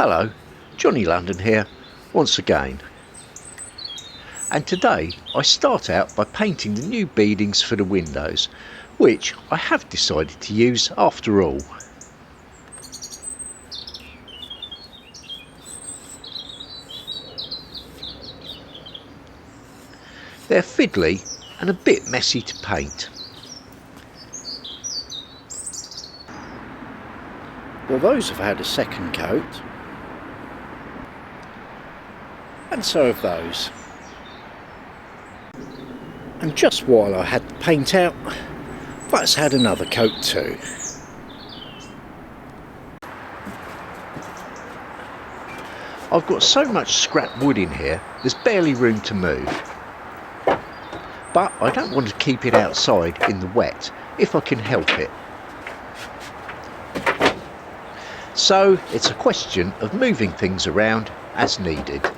Hello, Johnny London here once again, and today I start out by painting the new beadings for the windows, which I have decided to use after all. They're fiddly and a bit messy to paint. Well, those have had a second coat, and so have those. And just while I had the paint out, that's had another coat too. I've got so much scrap wood in here, there's barely room to move. But I don't want to keep it outside in the wet, if I can help it. So it's a question of moving things around as needed.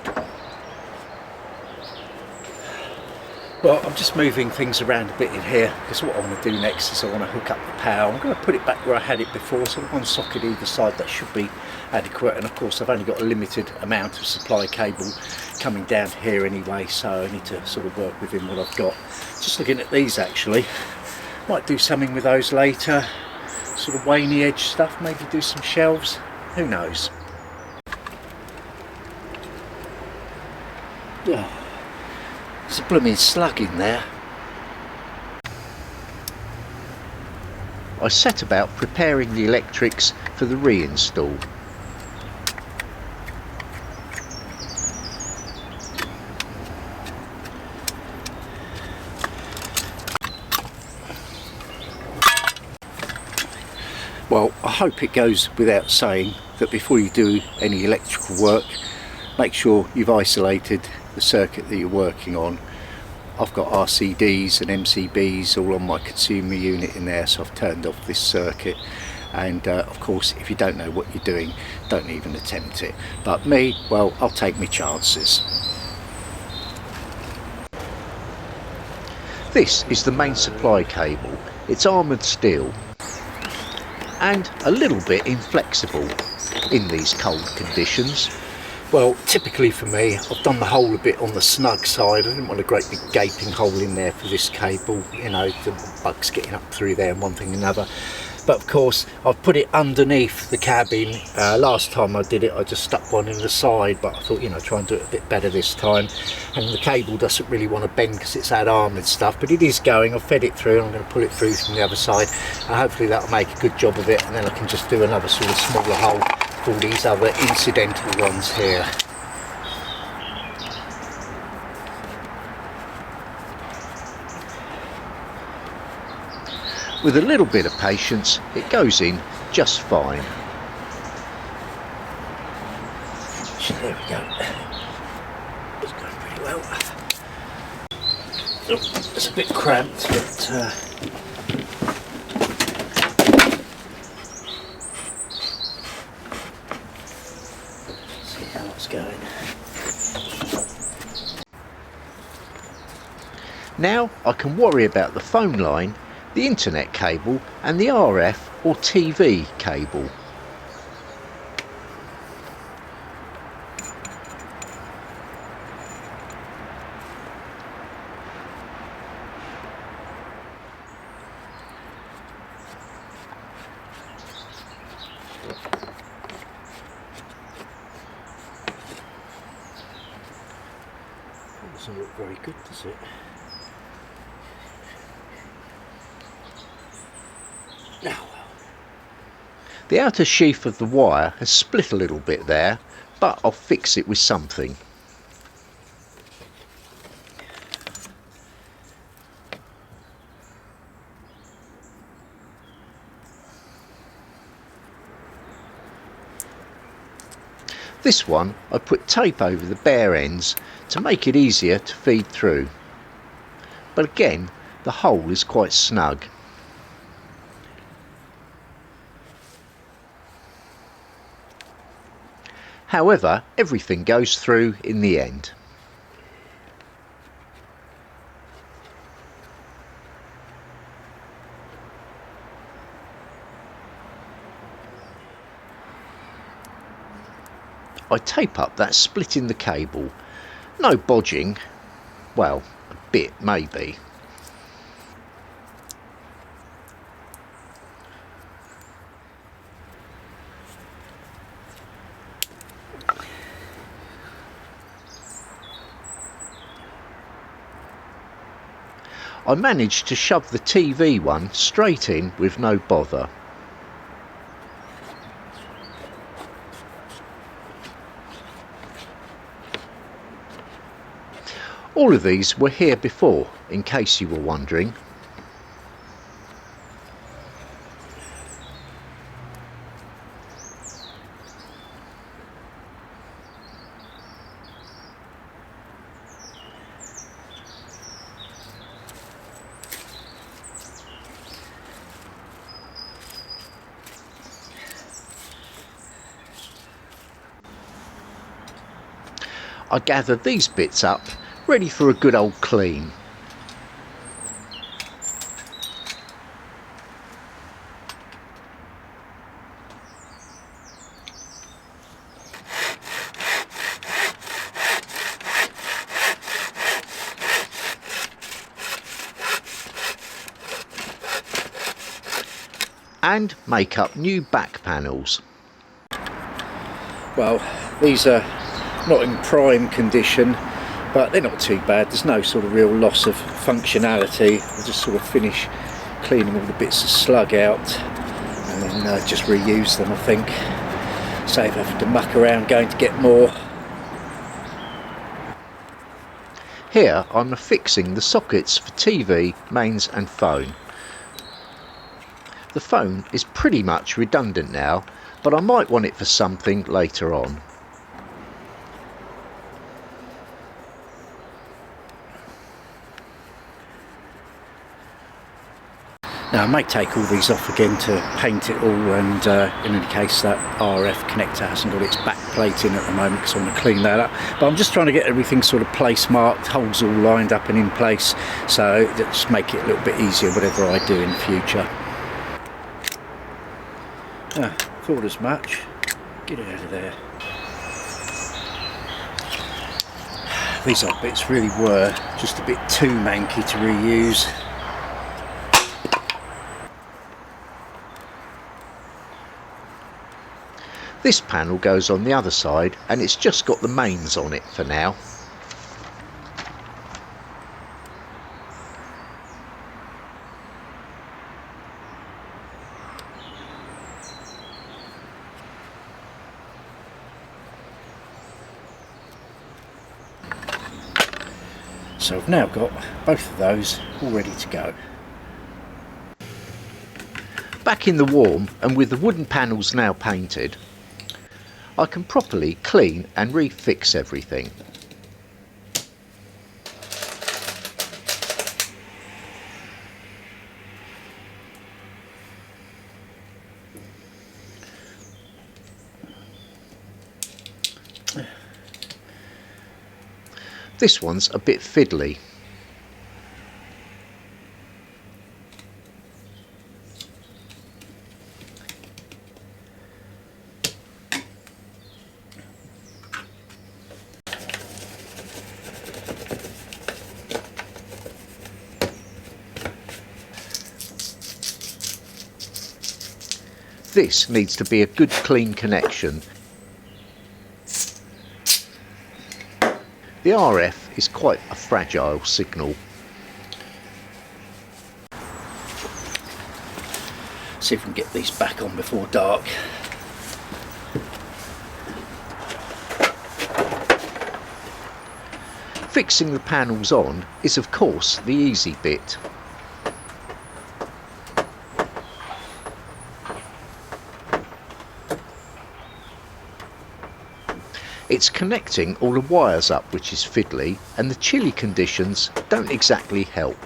Well, I'm just moving things around a bit in here because what I want to do next is I want to hook up the power. I'm going to put it back where I had it before, so one socket either side. That should be adequate, and of course I've only got a limited amount of supply cable coming down here anyway, so I need to sort of work within what I've got. Just looking at these actually, might do something with those later, sort of waney edge stuff, maybe do some shelves, who knows. Yeah. There's a blooming slug in there. I set about preparing the electrics for the reinstall. Well, I hope it goes without saying that before you do any electrical work, make sure you've isolated the circuit that you're working on. I've got RCDs and MCBs all on my consumer unit in there, so I've turned off this circuit, and of course if you don't know what you're doing, don't even attempt it. But me, well, I'll take my chances. This is the main supply cable. It's armoured steel and a little bit inflexible in these cold conditions. Well, typically for me, I've done the hole a bit on the snug side. I didn't want a great big gaping hole in there for this cable, you know, the bugs getting up through there and one thing and another. But of course, I've put it underneath the cabin. Last time I did it, I just stuck one in the side, but I thought, you know, try and do it a bit better this time. And the cable doesn't really want to bend because it's that armoured stuff, but it is going. I've fed it through, and I'm going to pull it through from the other side. And hopefully that'll make a good job of it, and then I can just do another sort of smaller hole for these other incidental ones here. With a little bit of patience, it goes in just fine. There we go. It's going pretty well. Oh, it's a bit cramped, but see how it's going. Now I can worry about the phone line, the internet cable and the RF or TV cable. That doesn't look very good, does it? The outer sheath of the wire has split a little bit there, but I'll fix it with something. This one I put tape over the bare ends to make it easier to feed through. But again, the hole is quite snug. However, everything goes through in the end. I tape up that split in the cable. No bodging, well, a bit maybe. I managed to shove the TV one straight in with no bother. All of these were here before, in case you were wondering. I gathered these bits up, ready for a good old clean. And make up new back panels. Well, these are not in prime condition, but they're not too bad. There's no sort of real loss of functionality. I'll just sort of finish cleaning all the bits of slug out and then just reuse them, I think. Save having to muck around going to get more. Here I'm affixing the sockets for TV, mains and phone. The phone is pretty much redundant now, but I might want it for something later on. Now I may take all these off again to paint it all, and in any case that RF connector hasn't got its back plate in at the moment, because I want to clean that up. But I'm just trying to get everything sort of place marked, holes all lined up and in place, so just make it a little bit easier whatever I do in the future. Thought as much. Get it out of there. These odd bits really were just a bit too manky to reuse. This panel goes on the other side, and it's just got the mains on it for now. So I've now got both of those all ready to go. Back in the warm, and with the wooden panels now painted, I can properly clean and refix everything. This one's a bit fiddly. This needs to be a good clean connection. The RF is quite a fragile signal. See if we can get these back on before dark. Fixing the panels on is of course the easy bit. It's connecting all the wires up which is fiddly, and the chilly conditions don't exactly help.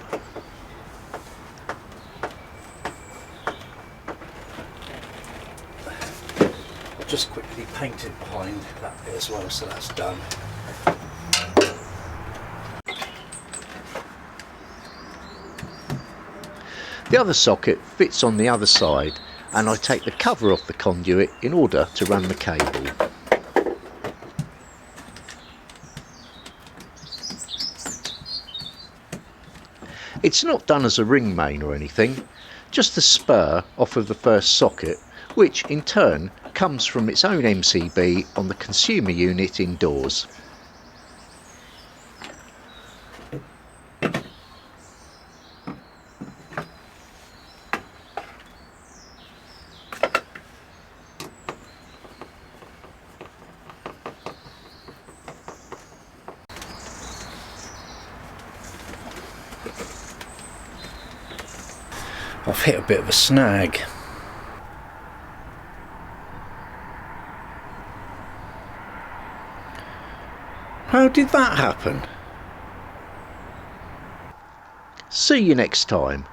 I've just quickly painted behind that bit as well, so that's done. The other socket fits on the other side, and I take the cover off the conduit in order to run the cable. It's not done as a ring main or anything, just the spur off of the first socket, which in turn comes from its own MCB on the consumer unit indoors. I've hit a bit of a snag. How did that happen? See you next time.